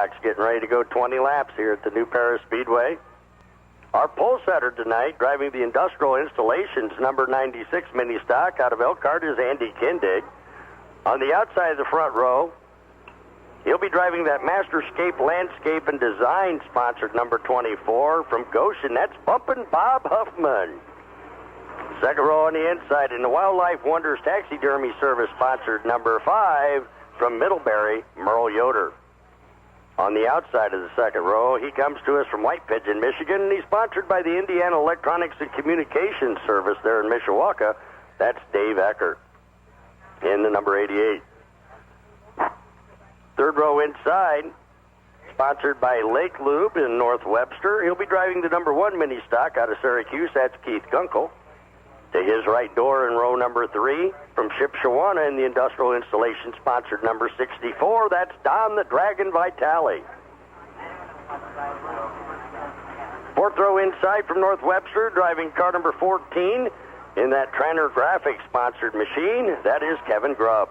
stocks getting ready to go 20 laps here at the new Paris Speedway. Our pole setter tonight, driving the Industrial Installations number 96 mini stock out of Elkhart, is Andy Kindig. On the outside of the front row, he'll be driving that Masterscape Landscape and Design sponsored number 24 from Goshen. That's Bumpin' Bob Huffman. Second row on the inside in the Wildlife Wonders Taxidermy Service sponsored number 5 from Middlebury, Merle Yoder. On the outside of the second row, he comes to us from White Pigeon, Michigan, and he's sponsored by the Indiana Electronics and Communications Service there in Mishawaka. That's Dave Eckert in the number 88. Third row inside, sponsored by Lake Lube in North Webster. He'll be driving the number 1 mini stock out of Syracuse. That's Keith Gunkel. To his right door in row number 3, from Shipshawana in the Industrial Installation sponsored number 64, that's Don the Dragon Vitale. Fourth row inside from North Webster, driving car number 14 in that Tranner Graphics sponsored machine, that is Kevin Grubb.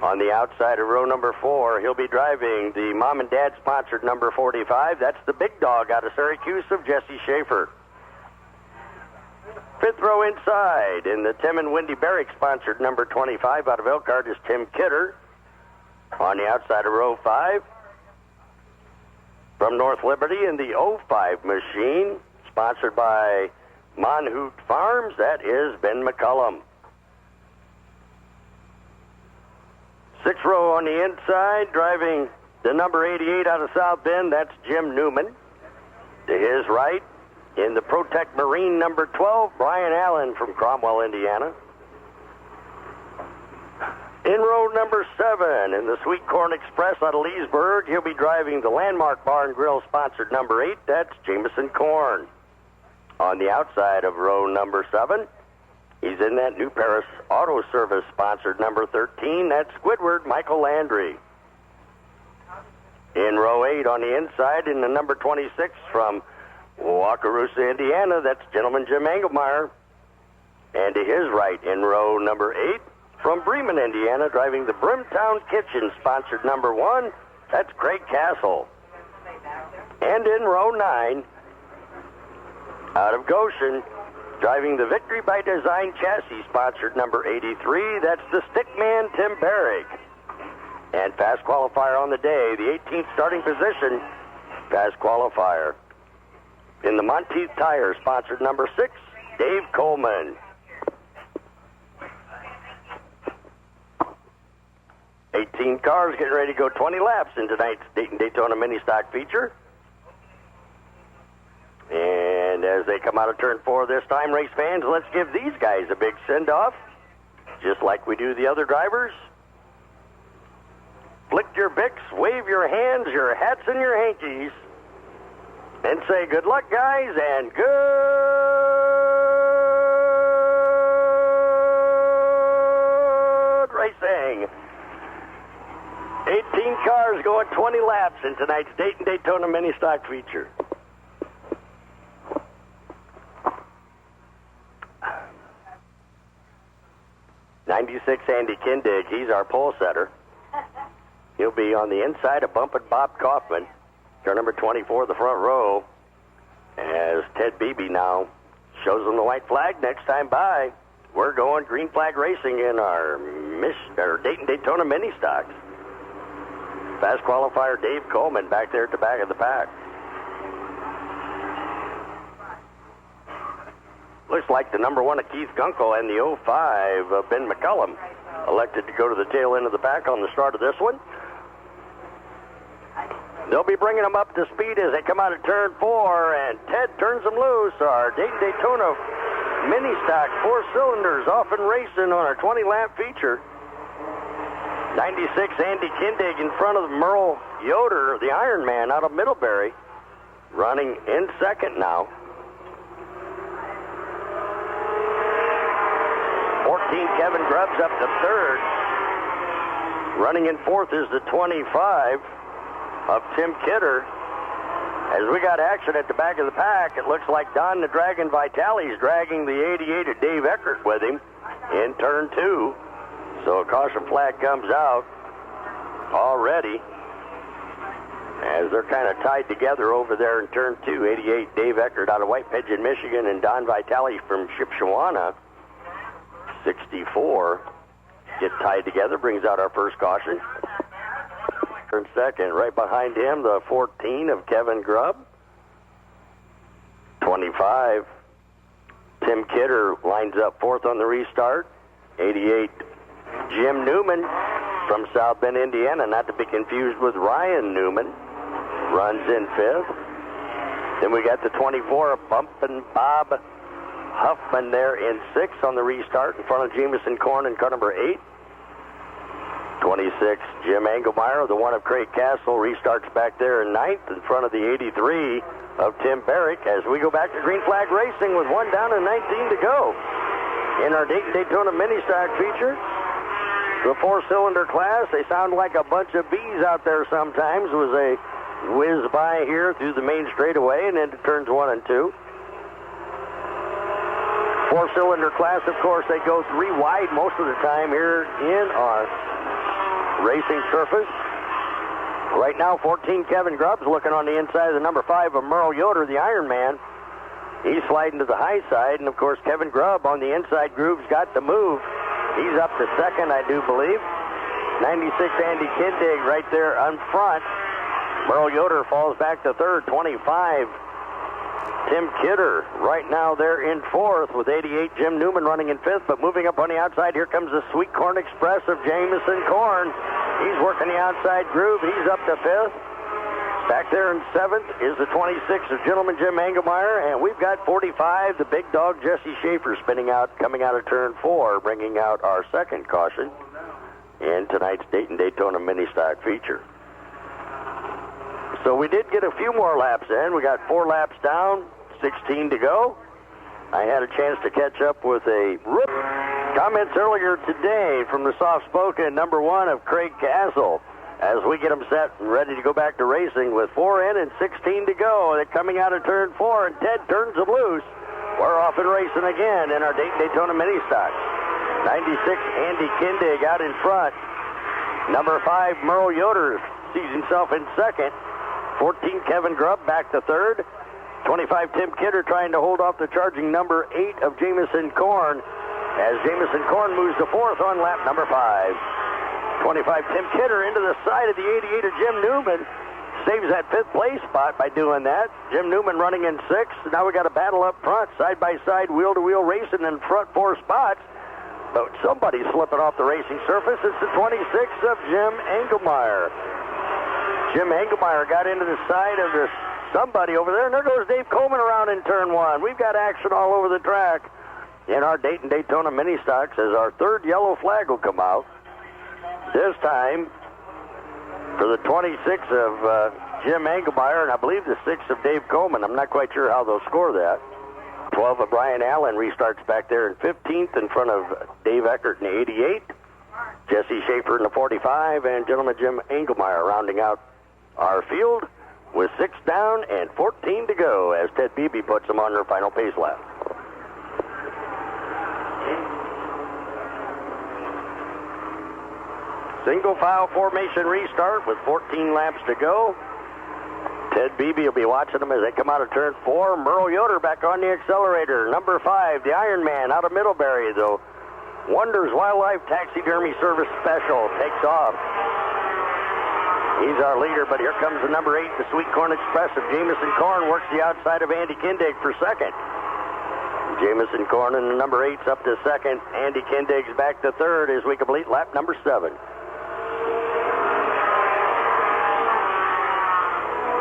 On the outside of row number 4, he'll be driving the Mom and Dad sponsored number 45, that's the Big Dog out of Syracuse of Jesse Schaefer. Fifth row inside in the Tim and Wendy Barrick sponsored number 25 out of Elkhart is Tim Kidder. On the outside of row 5, from North Liberty in the 05 machine, sponsored by Monhoot Farms, that is Ben McCullum. Sixth row on the inside, driving the number 88 out of South Bend, that's Jim Newman. To his right, in the Protect Marine number 12, Brian Allen from Cromwell, Indiana. In row number 7, in the Sweet Corn Express out of Leesburg, he'll be driving the Landmark Bar and Grill sponsored number 8, that's Jameson Corn. On the outside of row number 7, he's in that new Paris Auto Service sponsored number 13, that's Squidward Michael Landry. In row 8 on the inside, in the number 26 from Wakarusa, Indiana, that's Gentleman Jim Engelmeyer. And to his right, in row number 8, from Bremen, Indiana, driving the Brimtown Kitchen, sponsored number 1, that's Craig Castle. And in row 9, out of Goshen, driving the Victory by Design Chassis, sponsored number 83, that's the Stickman Tim Barrick. And fast qualifier on the day, the 18th starting position, fast qualifier. In the Monteith Tire, sponsored number 6, Dave Coleman. 18 cars getting ready to go 20 laps in tonight's Dayton Daytona mini stock feature. And as they come out of turn 4 this time, race fans, let's give these guys a big send-off, just like we do the other drivers. Flick your bics, wave your hands, your hats, and your hankies. And say good luck, guys, and good racing. 18 cars going 20 laps in tonight's Dayton Daytona mini stock feature. '96 Andy Kindig, he's our pole setter. He'll be on the inside of Bumpin' Bob Kaufman. Car number 24, the front row, as Ted Beebe now shows them the white flag. Next time by, we're going green flag racing in our Dayton Daytona mini stocks. Fast qualifier Dave Coleman back there at the back of the pack. Looks like the number 1 of Keith Gunkel and the 05 of Ben McCullum elected to go to the tail end of the pack on the start of this one. They'll be bringing them up to speed as they come out of turn 4, and Ted turns them loose. Our Dayton Daytona mini stock, 4 cylinders, off and racing on our 20-lap feature. 96 Andy Kindig in front of Merle Yoder, the Iron Man out of Middlebury, running in second now. 14 Kevin Grubbs up to third. Running in fourth is the 25 of Tim Kidder. As we got action at the back of the pack, it looks like Don the Dragon Vitale's dragging the 88 of Dave Eckert with him in turn 2. So a caution flag comes out already. as they're kind of tied together over there in turn 2. 88, Dave Eckert out of White Pigeon, Michigan, and Don Vitale from Shipshawana. 64 get tied together, brings out our first caution. Turn second, right behind him, the 14 of Kevin Grubb. 25, Tim Kidder lines up fourth on the restart. 88, Jim Newman from South Bend, Indiana, not to be confused with Ryan Newman, runs in fifth. Then we got the 24, Bumpin' Bob Huffman there in sixth on the restart in front of Jamison Korn in car number 8. 26, Jim Engelmeyer, the one of Craig Castle, restarts back there in ninth in front of the 83 of Tim Barrick as we go back to green flag racing with 1 down and 19 to go. In our Daytona mini stock feature, the 4-cylinder class, they sound like a bunch of bees out there sometimes, was a whiz by here through the main straightaway and into turns 1 and 2. 4-cylinder class, of course, they go 3 wide most of the time here in our racing surface. Right now, 14, Kevin Grubb's looking on the inside of the number 5 of Merle Yoder, the Iron Man. He's sliding to the high side, and of course, Kevin Grubb on the inside groove's got the move. He's up to second, I do believe. 96, Andy Kindig right there on front. Merle Yoder falls back to third. 25, Tim Kidder right now there in fourth with 88, Jim Newman running in fifth, but moving up on the outside, here comes the Sweet Corn Express of Jamison Korn. He's working the outside groove. He's up to fifth. Back there in seventh is the 26 of Gentleman Jim Engelmeyer, and we've got 45, the big dog Jesse Schaefer spinning out, coming out of turn 4, bringing out our second caution in tonight's Daytona mini stock feature. So we did get a few more laps in. We got 4 laps down, 16 to go. I had a chance to catch up with a comments earlier today from the soft-spoken number 1 of Craig Castle as we get them set and ready to go back to racing with 4 in and 16 to go. They're coming out of turn 4, and Ted turns them loose. We're off and racing again in our Daytona mini stock. 96, Andy Kindig out in front. Number 5, Merle Yoder sees himself in second. 14, Kevin Grubb back to third. 25, Tim Kidder trying to hold off the charging number 8 of Jamison Korn as Jamison Korn moves to fourth on lap number 5. 25, Tim Kidder into the side of the 88 of Jim Newman. Saves that 5th place spot by doing that. Jim Newman running in 6th. Now we got a battle up front, side-by-side, wheel-to-wheel racing in front 4 spots. But somebody's slipping off the racing surface. It's the 26 of Jim Engelmeyer. Jim Engelmeyer got into the side of this somebody over there, and there goes Dave Coleman around in turn 1. We've got action all over the track in our Daytona mini stocks as our third yellow flag will come out. This time for the 26 of Jim Engelmeyer, and I believe the 6 of Dave Coleman. I'm not quite sure how they'll score that. 12 of Brian Allen restarts back there in 15th in front of Dave Eckert in the 88. Jesse Schaefer in the 45, and gentleman Jim Engelmeyer rounding out our field with 6 down and 14 to go as Ted Beebe puts them on their final pace lap. Single file formation restart with 14 laps to go. Ted Beebe will be watching them as they come out of turn 4. Merle Yoder back on the accelerator. Number 5, the Iron Man out of Middlebury, though. Wonders Wildlife Taxidermy Service Special takes off. He's our leader, but here comes the number 8, the Sweet Corn Express of Jamison Korn, works the outside of Andy Kindig for second. Jamison Korn and the number 8's up to second. Andy Kindig's back to third as we complete lap number 7.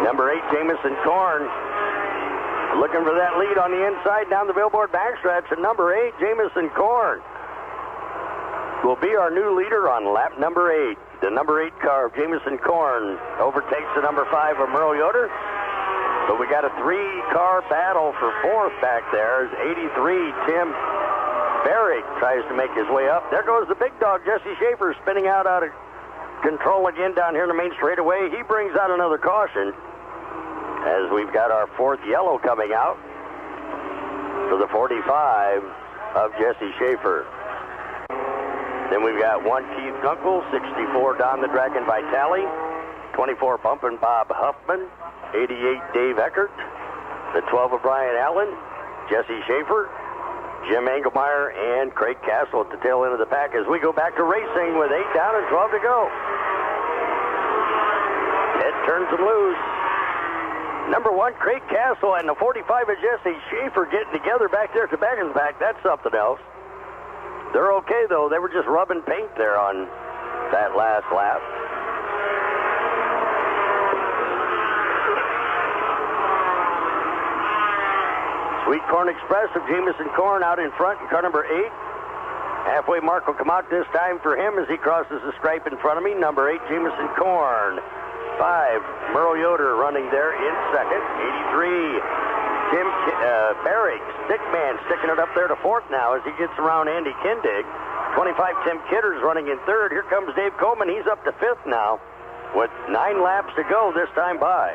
Number 8, Jamison Korn, looking for that lead on the inside down the billboard backstretch. And number 8, Jamison Korn, will be our new leader on lap number 8. The number 8 car of Jamison Korn overtakes the number 5 of Merle Yoder. So we got a 3-car battle for 4th back there as 83, Tim Barrick tries to make his way up. There goes the big dog, Jesse Schaefer, spinning out of control again down here in the main straightaway. He brings out another caution as we've got our 4th yellow coming out for the 45 of Jesse Schaefer. Then we've got 1 Keith Gunkel, 64 Don the Dragon Vitale, 24, Bumpin' Bob Huffman. 88, Dave Eckert. The 12 of Brian Allen, Jesse Schaefer, Jim Engelmeyer, and Craig Castle at the tail end of the pack as we go back to racing with 8 down and 12 to go. Ted turns them loose. Number 1, Craig Castle, and the 45 of Jesse Schaefer getting together back there at the back of the pack. That's something else. They're okay, though. They were just rubbing paint there on that last lap. Sweet Corn Express of Jameson Corn out in front in car number 8. Halfway mark will come out this time for him as he crosses the stripe in front of me. Number 8, Jameson Corn. 5, Merle Yoder running there in second. 83, Tim Barrick, Stickman, sticking it up there to fourth now as he gets around Andy Kindig. 25, Tim Kidder's running in third. Here comes Dave Coleman. He's up to fifth now with 9 laps to go this time by.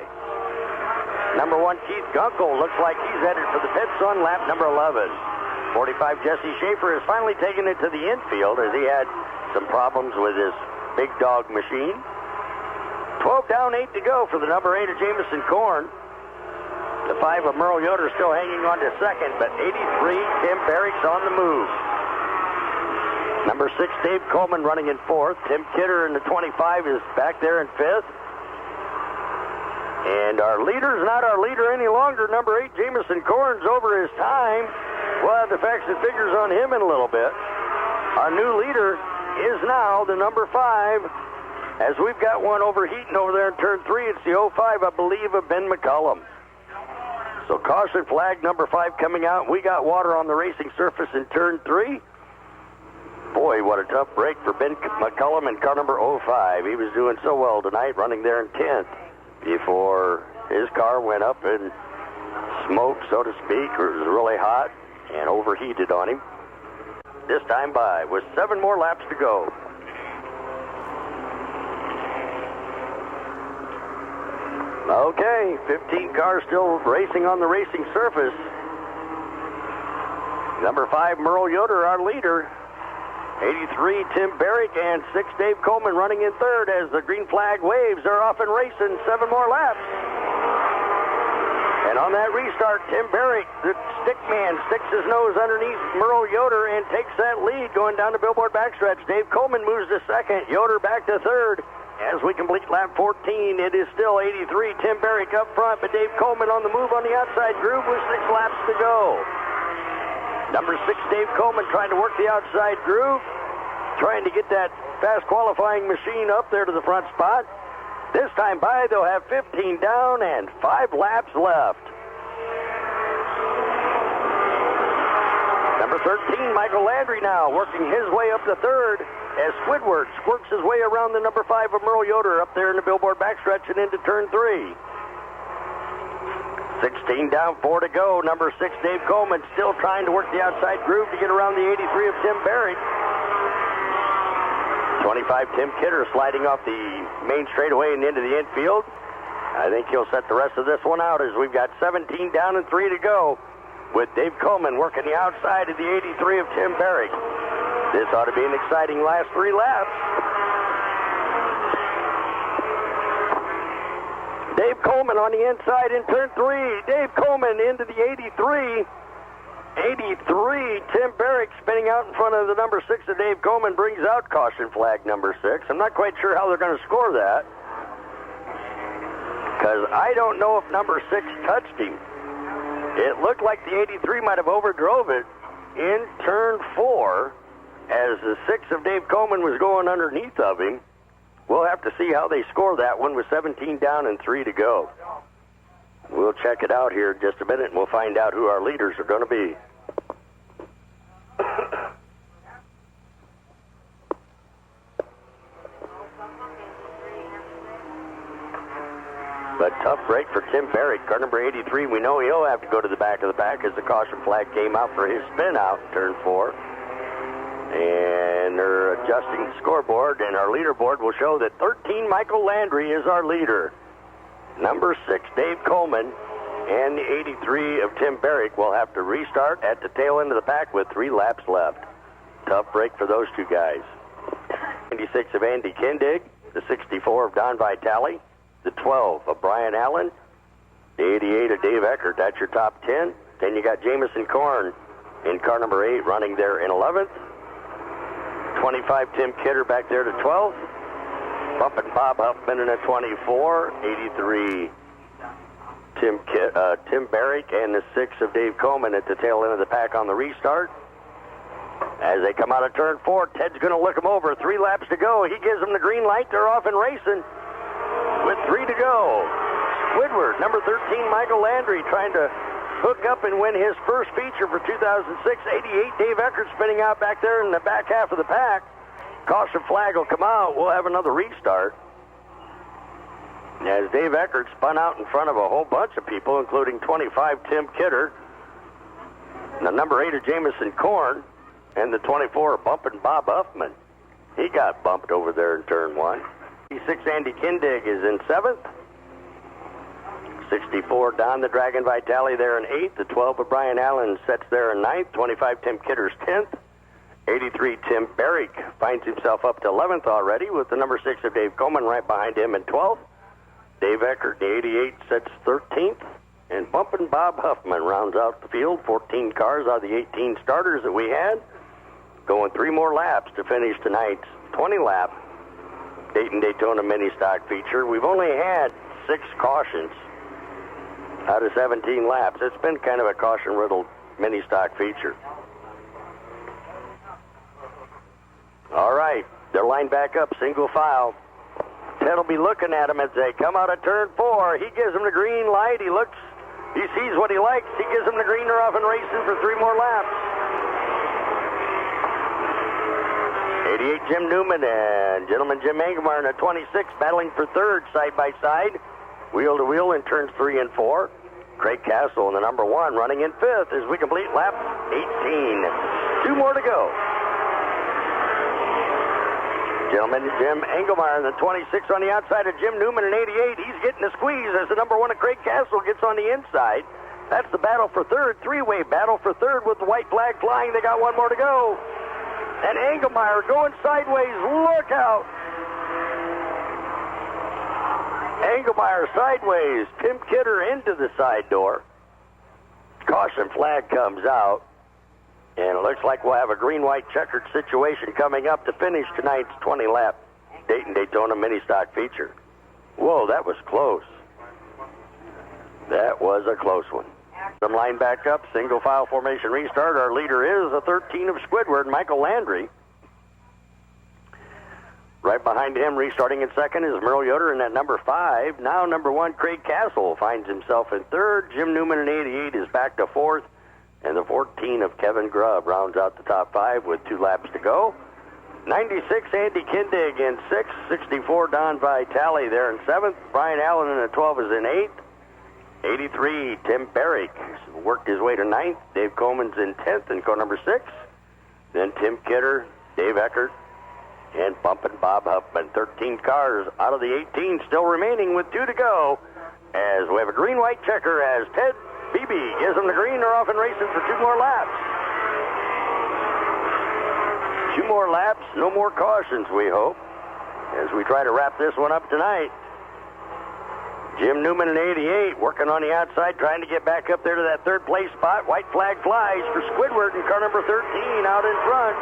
Number 1, Keith Gunkel, looks like he's headed for the pits on lap number 11. 45, Jesse Schaefer has finally taken it to the infield as he had some problems with his big dog machine. 12 down, 8 to go for the number 8 of Jameson Corn. The 5 of Merle Yoder still hanging on to second, but 83, Tim Barrick's on the move. Number 6, Dave Coleman running in fourth. Tim Kidder in the 25 is back there in fifth. And our leader's not our leader any longer. Number 8, Jameson Corn's over his time. We'll have the facts and figures on him in a little bit. Our new leader is now the number 5. As we've got one overheating over there in turn 3, it's the 05, I believe, of Ben McCullum. So caution flag number 5 coming out. We got water on the racing surface in turn 3. Boy, what a tough break for Ben McCullum in car number 05. He was doing so well tonight, running there in 10th before his car went up in smoke, so to speak, or it was really hot and overheated on him. This time by with 7 more laps to go. Okay, 15 cars still racing on the racing surface. Number 5, Merle Yoder, our leader. 83, Tim Barrick, and 6, Dave Coleman running in third as the green flag waves. They're off and racing, 7 more laps. And on that restart, Tim Barrick, the stick man, sticks his nose underneath Merle Yoder and takes that lead going down the Billboard backstretch. Dave Coleman moves to second, Yoder back to third. As we complete lap 14, it is still 83, Tim Barrick up front, but Dave Coleman on the move on the outside groove with 6 laps to go. Number 6, Dave Coleman trying to work the outside groove, trying to get that fast qualifying machine up there to the front spot. This time by, they'll have 15 down and 5 laps left. Number 13, Michael Landry now working his way up to third as Squidward works his way around the number 5 of Merle Yoder up there in the Billboard backstretch and into turn 3. 16 down, 4 to go. Number 6, Dave Coleman, still trying to work the outside groove to get around the 83 of Tim Barrick. 25, Tim Kidder sliding off the main straightaway and into the infield. I think he'll set the rest of this one out as we've got 17 down and 3 to go with Dave Coleman working the outside of the 83 of Tim Barrick. This ought to be an exciting last 3 laps. Dave Coleman on the inside in turn 3. Dave Coleman into the 83. 83, Tim Barrick spinning out in front of the number 6 of Dave Coleman brings out caution flag number 6. I'm not quite sure how they're going to score that, because I don't know if number 6 touched him. It looked like the 83 might have overdrove it in turn 4 as the 6 of Dave Coleman was going underneath of him. We'll have to see how they score that one with 17 down and 3 to go. We'll check it out here in just a minute, and we'll find out who our leaders are going to be. But tough break for Tim Barrick. Car number 83, we know he'll have to go to the back of the pack as the caution flag came out for his spin out in turn 4. And they're adjusting the scoreboard, and our leaderboard will show that 13, Michael Landry, is our leader. Number 6, Dave Coleman, and the 83 of Tim Barrick will have to restart at the tail end of the pack with 3 laps left. Tough break for those two guys. 96 of Andy Kindig, the 64 of Don Vitale, the 12 of Brian Allen, the 88 of Dave Eckert. That's your top 10. Then you got Jamison Korn in car number 8 running there in 11th. 25 Tim Kidder back there to 12th. Bumping Bob Huffman in at 24. 83 Tim Barrick, and the 6 of Dave Coleman at the tail end of the pack on the restart. As they come out of turn 4, Ted's going to look them over. 3 laps to go. He gives them the green light. They're off and racing with 3 to go. Squidward, number 13, Michael Landry, trying to hook up and win his first feature for 2006. 88, Dave Eckert spinning out back there in the back half of the pack. Caution flag will come out. We'll have another restart. As Dave Eckert spun out in front of a whole bunch of people, including 25 Tim Kidder, the number 8 of Jamison Korn, and the 24 bumping Bob Huffman. He got bumped over there in turn 1. 66 Andy Kindig is in 7th. 64 Don the Dragon Vitale there in 8th. The 12 of Brian Allen sets there in 9th. 25 Tim Kidder's 10th. 83 Tim Barrick finds himself up to 11th already with the number 6 of Dave Coleman right behind him in 12th. Dave Eckert, the 88, sets 13th. And bumping Bob Huffman rounds out the field. 14 cars out of the 18 starters that we had. Going 3 more laps to finish tonight's 20-lap Daytona mini stock feature. We've only had 6 cautions out of 17 laps. It's been kind of a caution-riddled mini stock feature. All right, they're lined back up, single file. Ted will be looking at them as they come out of turn 4. He gives them the green light. He looks, he sees what he likes. He gives them the green. They're off and racing for 3 more laps. 88 Jim Newman and gentleman Jim Engelmeyer in a 26 battling for 3rd side by side. Wheel to wheel in turns 3 and 4. Craig Castle in the number 1 running in 5th as we complete lap 18. 2 more to go. Gentlemen, Jim Engelmeyer in the 26 on the outside of Jim Newman in 88. He's getting the squeeze as the number 1 of Craig Castle gets on the inside. That's the battle for 3rd. 3-way battle for 3rd with the white flag flying. They got 1 more to go. And Engelmeyer going sideways. Look out. Engelmeyer sideways. Tim Kidder into the side door. Caution flag comes out. And it looks like we'll have a green-white checkered situation coming up to finish tonight's 20-lap Daytona mini stock feature. Whoa, that was close. That was a close one. Some line back up, single file formation restart. Our leader is a 13 of Squidward, Michael Landry. Right behind him, restarting in 2nd, is Merle Yoder in that number 5. Now number 1, Craig Castle, finds himself in 3rd. Jim Newman in 88 is back to 4th. And the 14 of Kevin Grubb rounds out the top 5 with 2 laps to go. 96 Andy Kindig in 6th. 64 Don Vitale there in 7th. Brian Allen in the 12 is in 8th. 83 Tim Barrick worked his way to 9th. Dave Coleman's in 10th in car number 6. Then Tim Kidder, Dave Eckert, and bumping Bob Huffman. 13 cars out of the 18 still remaining with 2 to go. As we have a green-white checker as Ted Beebe gives them the green. They're off and racing for 2 more laps. 2 more laps, no more cautions, we hope, as we try to wrap this one up tonight. Jim Newman in 88 working on the outside, trying to get back up there to that 3rd place spot. White flag flies for Squidward in car number 13 out in front.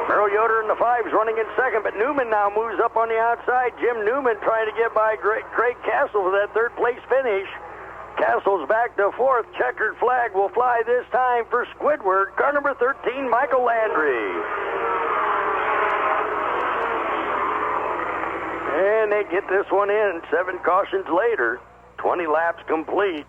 Merle Yoder in the 5's running in 2nd, but Newman now moves up on the outside. Jim Newman trying to get by Craig Castle for that 3rd place finish. Castle's back to 4th. Checkered flag will fly this time for Squidward. Car number 13, Michael Landry. And they get this one in 7 cautions later. 20 laps complete.